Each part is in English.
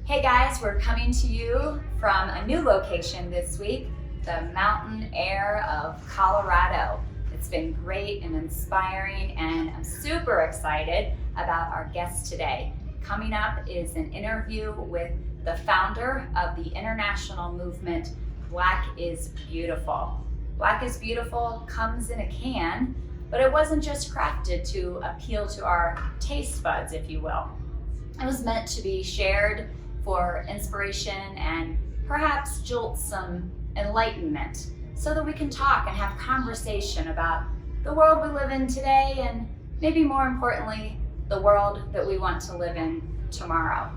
Hey guys, we're coming to you from a new location this week, the mountain air of Colorado. It's been great and inspiring, and I'm super excited about our guest today. Coming up is an interview with the founder of the international movement, Black is Beautiful. Black is Beautiful comes in a can, but it wasn't just crafted to appeal to our taste buds, if you will. It was meant to be shared for inspiration and perhaps jolt some enlightenment so that we can talk and have conversation about the world we live in today, and maybe more importantly, the world that we want to live in tomorrow.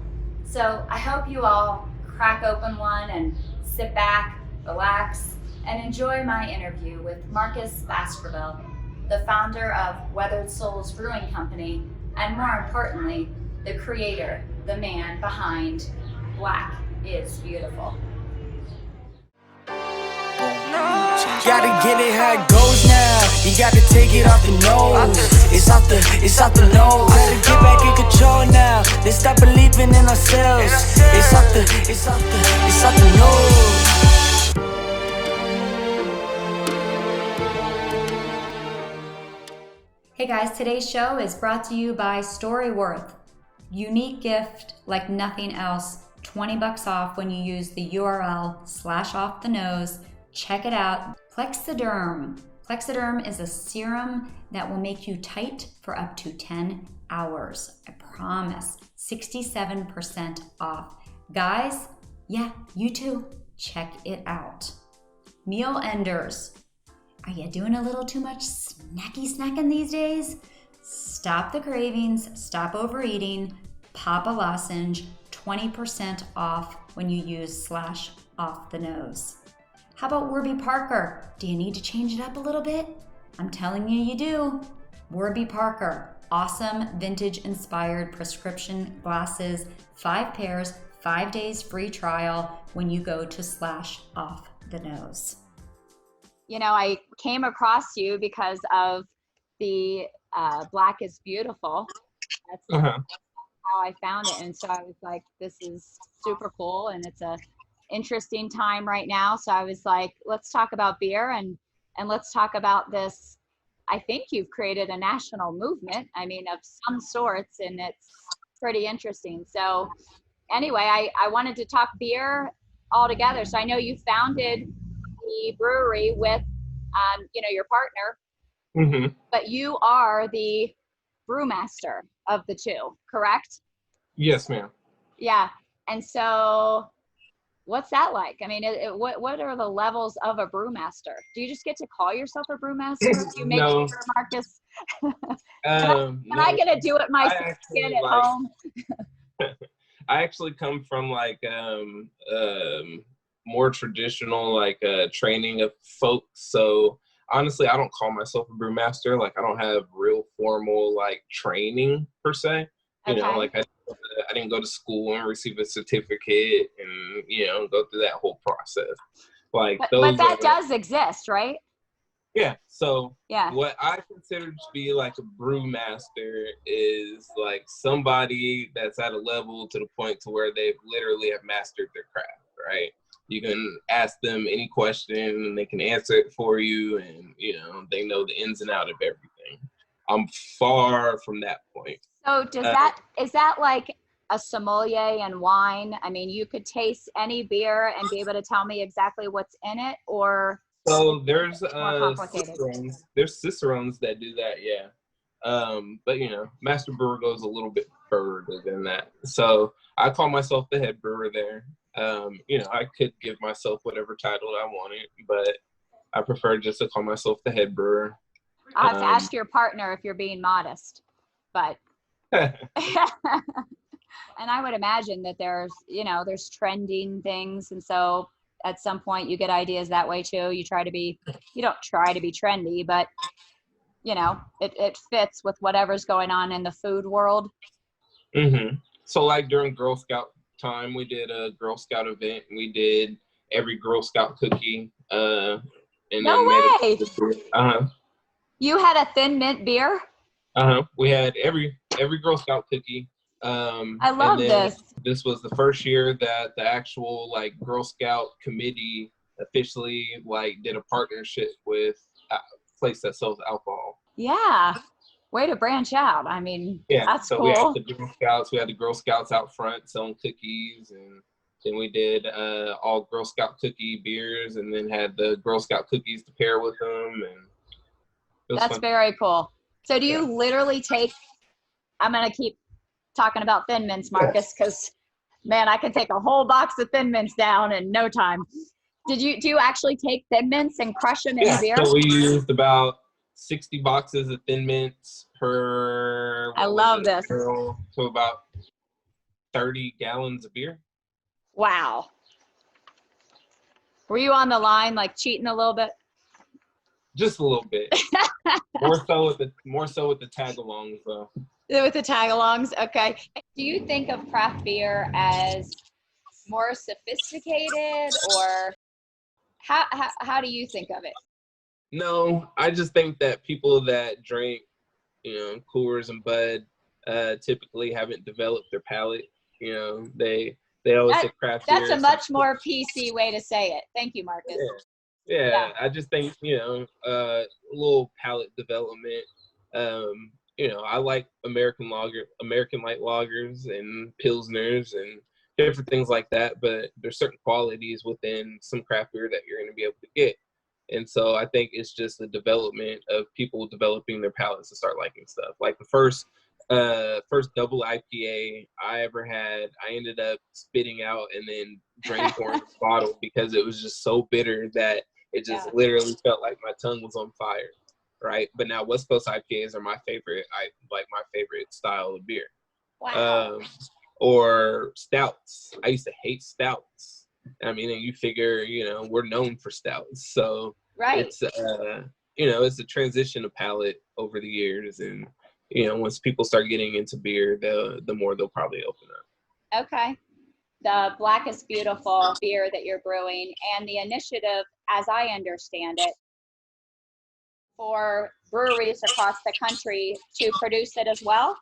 So I hope you all crack open one and sit back, relax, and enjoy my interview with Marcus Baskerville, the founder of Weathered Souls Brewing Company, and more importantly, the creator, the man behind Black is Beautiful. Gotta get it how it goes now. You gotta take it off the nose. It's off the nose. Gotta get back in control now. Let's stop believing in ourselves. It's off the nose. Hey guys, today's show is brought to you by Storyworth. Unique gift like nothing else. $20 off when you use the URL /off the nose. Check it out. Plexiderm. Plexiderm is a serum that will make you tight for up to 10 hours. I promise. 67% off. Guys, yeah, you too. Check it out. MealEnders. Are you doing a little too much snacking these days? Stop the cravings, stop overeating, pop a lozenge, 20% off when you use /off the nose. How about Warby Parker? Do you need to change it up a little bit? I'm telling you, you do. Warby Parker, awesome vintage inspired prescription glasses, 5 pairs, 5 days free trial when you go to /off the nose. You know, I came across you because of the Black is Beautiful. That's how I found it. And so I was like, this is super cool, and it's a interesting time right now. So I was like, let's talk about beer and let's talk about this. I think you've created a national movement, I mean, of some sorts, and it's pretty interesting. So anyway, I wanted to talk beer all together. So I know you founded the brewery with your partner, but you are the brewmaster of the two, correct? Yes, ma'am. Yeah. And so what's that like? I mean, what are the levels of a brewmaster? Do you just get to call yourself a brewmaster? Do you make No. sure, Marcus? Can I get to do it myself at home? I actually come from more traditional training of folks. So honestly, I don't call myself a brewmaster. Like, I don't have real formal training per se. You know, I didn't go to school and receive a certificate and go through that whole process. But that does exist, right? Yeah. So yeah, what I consider to be like a brewmaster is like somebody that's at a level to the point to where they've literally have mastered their craft, right? You can ask them any question and they can answer it for you, and they know the ins and outs of everything. I'm far from that point. So is that like a sommelier in wine? I mean, you could taste any beer and be able to tell me exactly what's in it, or so there's cicerones that do that, yeah. But master brewer goes a little bit further than that. So I call myself the head brewer there. I could give myself whatever title I wanted, but I prefer just to call myself the head brewer. I'll have to ask your partner if you're being modest, but and I would imagine that there's trending things, and so at some point you get ideas that way too. You don't try to be trendy, but it fits with whatever's going on in the food world. So during Girl Scout time, we did a Girl Scout event. We did every Girl Scout cookie. And no way! You had a thin mint beer? We had every Girl Scout cookie. I love this. this was the first year that the actual like Girl Scout committee officially like did a partnership with a place that sells alcohol. Yeah. Way to branch out. I mean, Yeah, that's so cool. we had the Girl Scouts. We had the Girl Scouts out front selling cookies, and then we did all Girl Scout cookie beers, and then had the Girl Scout cookies to pair with them. And it was That's fun. very cool. So do you literally take, I'm going to keep talking about Thin Mints, Marcus, because man, I can take a whole box of Thin Mints down in no time. Do you actually take Thin Mints and crush them in the beer? So we used about 60 boxes of Thin Mints per, I love this. barrel, so about 30 gallons of beer. Wow. Were you on the line like cheating a little bit? Just a little bit. more so with the tag-alongs though. With the tag-alongs, okay. Do you think of craft beer as more sophisticated, or how do you think of it? No, I just think that people that drink, Coors and Bud, typically haven't developed their palate. They always say craft beer. That's a much more PC way to say it. Thank you, Marcus. Yeah. I just think, a little palate development. I like American light lagers and pilsners and different things like that, but there's certain qualities within some craft beer that you're going to be able to get. And so I think it's just the development of people developing their palates to start liking stuff. Like the first double IPA I ever had, I ended up spitting out and then drank the bottle because it was just so bitter that it just literally felt like my tongue was on fire, right? But now West Coast IPAs are my favorite. I like my favorite style of beer. Wow. Or stouts. I used to hate stouts. I mean, and you figure, we're known for stouts, so it's it's a transition of palate over the years, and once people start getting into beer, the more they'll probably open up. Okay. The Black is Beautiful beer that you're brewing, and the initiative, as I understand it, for breweries across the country to produce it as well?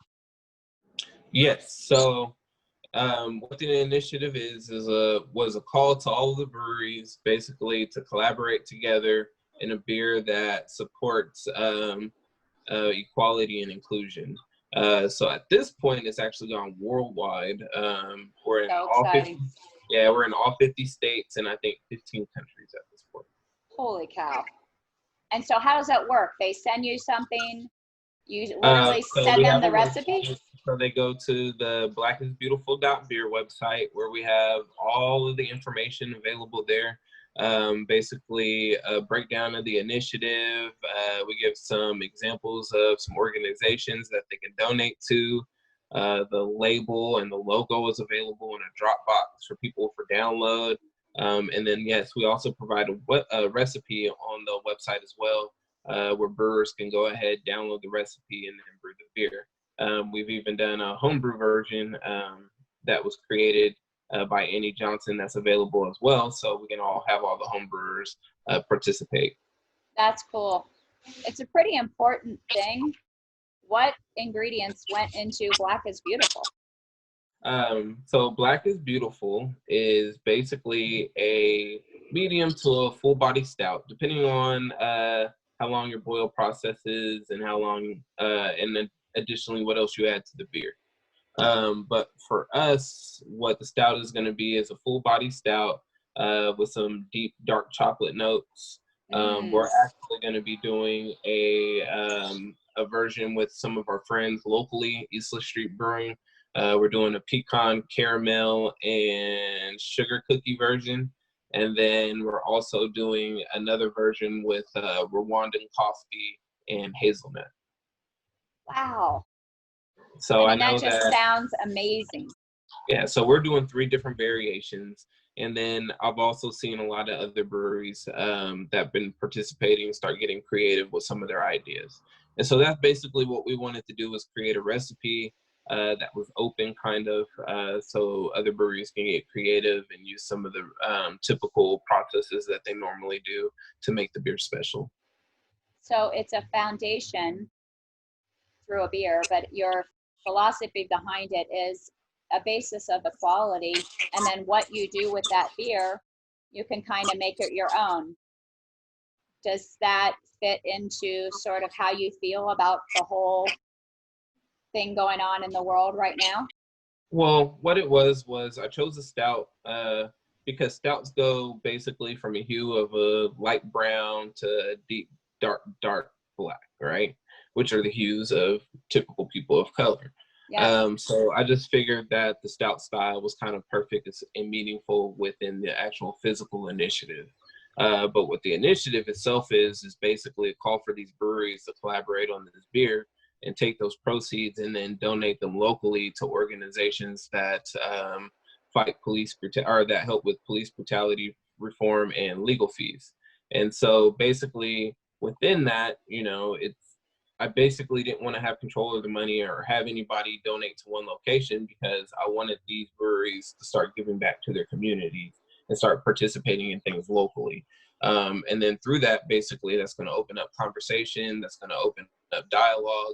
Yes. So what the initiative was a call to all of the breweries basically to collaborate together in a beer that supports equality and inclusion. So at this point, it's actually gone worldwide. We're in all 50 states and I think 15 countries at this point. Holy cow. And so how does that work? They send you something, you literally send them the recipe? So they go to the blackisbeautiful.beer website where we have all of the information available there. Basically a breakdown of the initiative. We give some examples of some organizations that they can donate to. The label and the logo is available in a Dropbox for people for download. And then, yes, we also provide a recipe on the website as well, where brewers can go ahead, download the recipe, and then brew the beer. We've even done a homebrew version that was created by Annie Johnson that's available as well, so we can all have all the homebrewers participate. That's cool. It's a pretty important thing. What ingredients went into Black is Beautiful? So Black is Beautiful is basically a medium to a full body stout, depending on how long your boil process is and how long, and then additionally what else you add to the beer. But for us, what the stout is going to be is a full body stout with some deep dark chocolate notes. We're actually going to be doing a version with some of our friends locally, Isla Street Brewing. We're doing a pecan, caramel, and sugar cookie version. And then we're also doing another version with Rwandan coffee and hazelnut. Wow. So I know that just sounds amazing. Yeah, so we're doing 3 different variations. And then I've also seen a lot of other breweries that have been participating start getting creative with some of their ideas. And so that's basically what we wanted to do, was create a recipe that was open kind of, so other breweries can get creative and use some of the typical processes that they normally do to make the beer special. So it's a foundation through a beer, but your philosophy behind it is a basis of equality, and then what you do with that beer, you can kind of make it your own. Does that fit into sort of how you feel about the whole thing going on in the world right now? Well, what it was I chose a stout because stouts go basically from a hue of a light brown to a deep dark black, right? Which are the hues of typical people of color. Yeah. So I just figured that the stout style was kind of perfect and meaningful within the actual physical initiative. But what the initiative itself is basically a call for these breweries to collaborate on this beer and take those proceeds and then donate them locally to organizations that fight or that help with police brutality reform and legal fees. And so basically within that, I basically didn't want to have control of the money or have anybody donate to one location, because I wanted these breweries to start giving back to their communities and start participating in things locally. And then through that, basically, that's going to open up conversation, that's going to open up dialogue,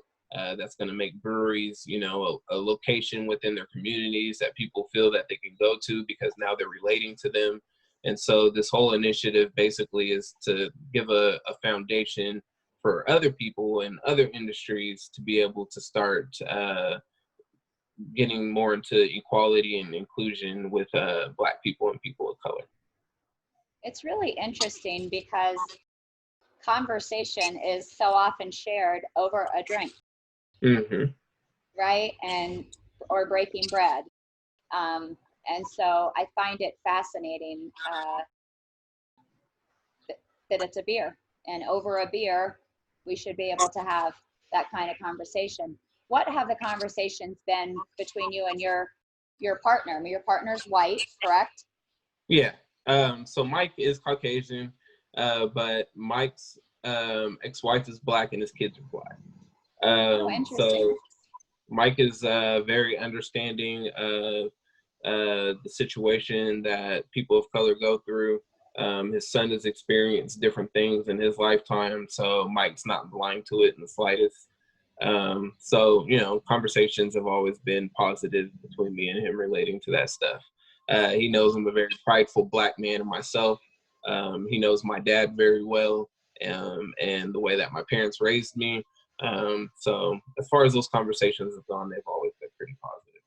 that's going to make breweries, a location within their communities that people feel that they can go to because now they're relating to them. And so this whole initiative basically is to give a foundation for other people in other industries to be able to start getting more into equality and inclusion with Black people and people of color. It's really interesting because conversation is so often shared over a drink, right? Or breaking bread. And so I find it fascinating that it's a beer, and over a beer, we should be able to have that kind of conversation. What have the conversations been between you and your partner? I mean, your partner's white, correct? Yeah. So Mike is Caucasian, but Mike's ex-wife is Black and his kids are Black. Interesting. So Mike is very understanding of the situation that people of color go through. His son has experienced different things in his lifetime, so Mike's not blind to it in the slightest. So, conversations have always been positive between me and him relating to that stuff. He knows I'm a very prideful Black man in myself. He knows my dad very well, and the way that my parents raised me. So as far as those conversations have gone, they've always been pretty positive.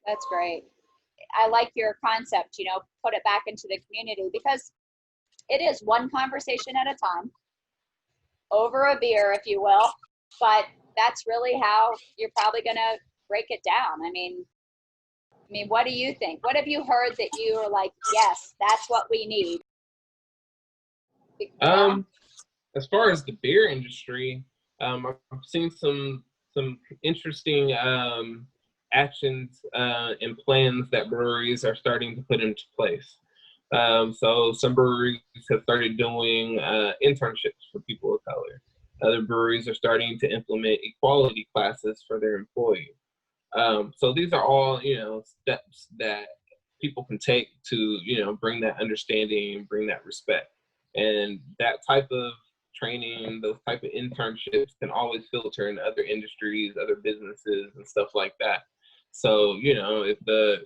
That's great. I like your concept, put it back into the community, because it is one conversation at a time, over a beer, if you will. But that's really how you're probably going to break it down. I mean, what do you think? What have you heard that you are like, yes, that's what we need? As far as the beer industry, I've seen some interesting actions and plans that breweries are starting to put into place. So some breweries have started doing internships for people of color. Other breweries are starting to implement equality classes for their employees. So these are all, steps that people can take to, bring that understanding, bring that respect. And that type of training, those type of internships can always filter in other industries, other businesses and stuff like that. So, if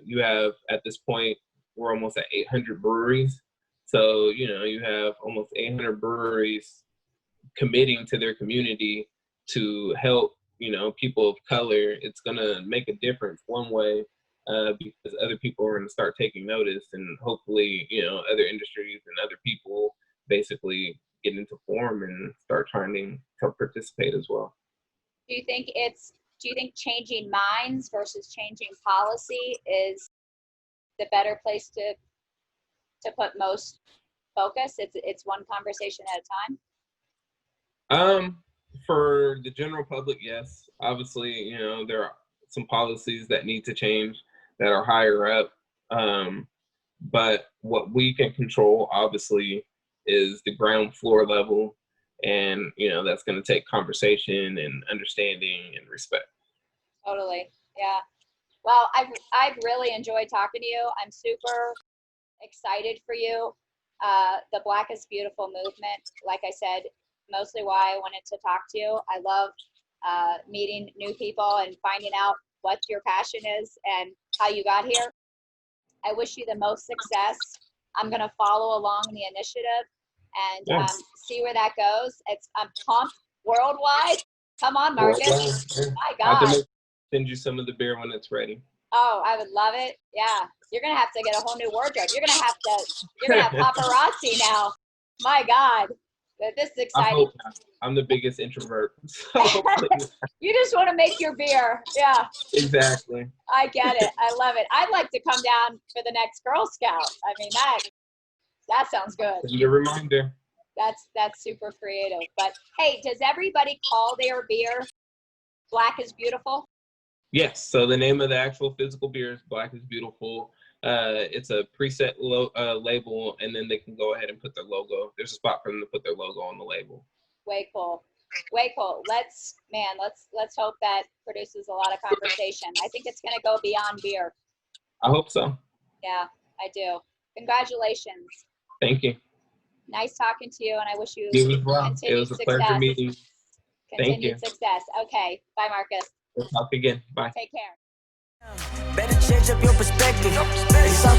you have, at this point, we're almost at 800 breweries. So, you have almost 800 breweries committing to their community to help, people of color. It's going to make a difference one way because other people are going to start taking notice, and hopefully, other industries and other people basically get into form and start trying to participate as well. Do you think changing minds versus changing policy is the better place to put most focus? It's one conversation at a time? For the general public, yes. Obviously, there are some policies that need to change that are higher up. But what we can control, obviously, is the ground floor level. And, that's going to take conversation and understanding and respect. Totally. Yeah. Well, I've really enjoyed talking to you. I'm super excited for you. The Black is Beautiful movement, like I said, mostly why I wanted to talk to you. I love meeting new people and finding out what your passion is and how you got here. I wish you the most success. I'm going to follow along the initiative and see where that goes. I'm pumped worldwide. Come on, Marcus. My God. Send you some of the beer when it's ready. Oh, I would love it. Yeah. You're going to have to get a whole new wardrobe. You're going to have paparazzi now. My God. This is exciting. I'm the biggest introvert. So you just want to make your beer. Yeah. Exactly. I get it. I love it. I'd like to come down for the next Girl Scout. I mean, that sounds good. It's a reminder. That's super creative. But hey, does everybody call their beer Black is Beautiful? Yes. So the name of the actual physical beer is Black is Beautiful. It's a preset label, and then they can go ahead and put their logo. There's a spot for them to put their logo on the label. Way cool. Way cool. Let's hope that produces a lot of conversation. I think it's going to go beyond beer. I hope so. Yeah, I do. Congratulations. Thank you. Nice talking to you, and I wish you It was a pleasure meeting you. Thank you. Continued success. Okay. Bye, Marcus. We'll talk again. Bye. Take care. Better change up your perspective. It's all